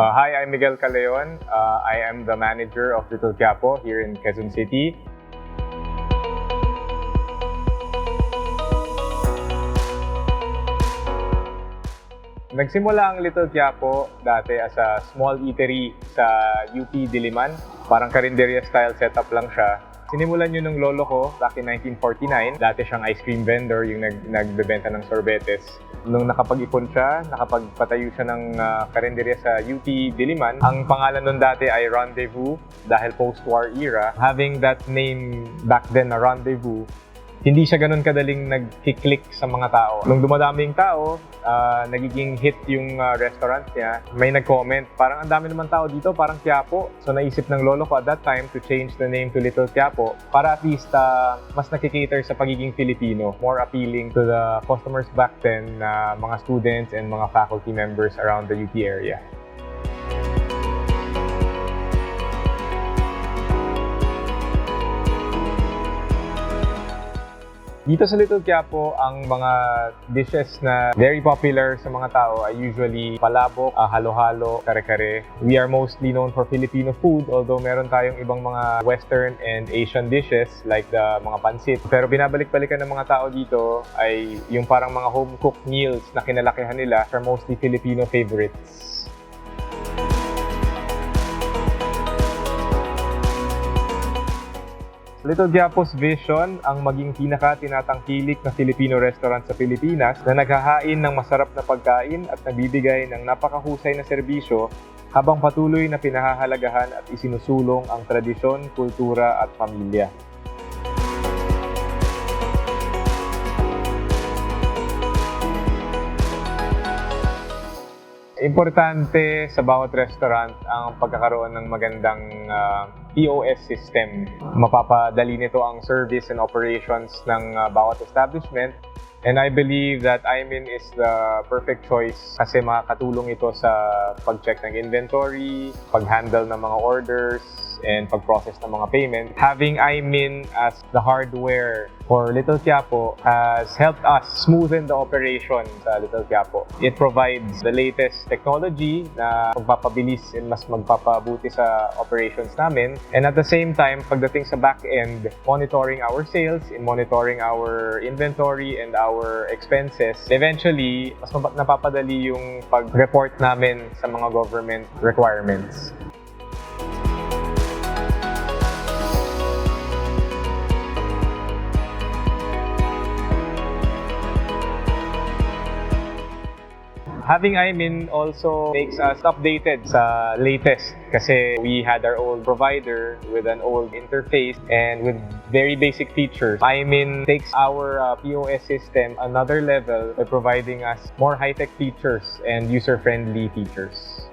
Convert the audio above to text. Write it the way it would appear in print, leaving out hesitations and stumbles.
Hi, I'm Miguel Caleon. I am the manager of Little Quiapo here in Quezon City. Nagsimula ang Little Quiapo dati as a small eatery sa UP Diliman. Parang karinderya style setup lang siya. Sinimulan yun ng lolo ko back in 1949. Dati siyang ice cream vendor, yung nagbebenta ng sorbetes. Nung nakapag-ipon siya, nakapagpatayo siya ng karinderya sa UP Diliman. Ang pangalan nun dati ay Rendezvous dahil post-war era. Having that name back then na Rendezvous, hindi siya ganun kadaling nag-click sa mga tao. Nung dumadaming tao, nagiging hit yung restaurant niya. May nag-comment, parang ang dami naman tao dito, parang Quiapo. So naisip ng lolo ko at that time to change the name to Little Quiapo para at least mas nakikater sa pagiging Filipino. More appealing to the customers back then na mga students and mga faculty members around the UP area. Dito sa Little Quiapo, ang mga dishes na very popular sa mga tao ay usually palabok, halo-halo, kare-kare. We are mostly known for Filipino food, although meron tayong ibang mga Western and Asian dishes like the mga pansit. Pero binabalik-balikan ng mga tao dito ay yung parang mga home-cooked meals na kinalakihan nila are mostly Filipino favorites. Little Quiapo's vision ang maging pinaka-tinatangkilik na Filipino restaurant sa Pilipinas na naghahain ng masarap na pagkain at nagbibigay ng napakahusay na serbisyo habang patuloy na pinahahalagahan at isinusulong ang tradisyon, kultura at pamilya. Importante sa bawat restaurant ang pagkakaroon ng magandang POS system. Mapapadali nito ang service and operations ng bawat establishment. And I believe that iMin is the perfect choice kasi makakatulong ito sa pag-check ng inventory, pag-handle ng mga orders, and pag-process ng mga payment. Having iMin as the hardware for Little Quiapo has helped us smoothen the operation sa Little Quiapo. It provides the latest technology na magpapabilis and mas magpapabuti sa operations namin. And at the same time, pagdating sa back-end, monitoring our sales, and monitoring our inventory and our expenses, eventually, mas napapadali yung pag-report namin sa mga government requirements. Having iMin also makes us updated sa latest kasi we had our old provider with an old interface and with very basic features. iMin takes our POS system another level by providing us more high-tech features and user-friendly features.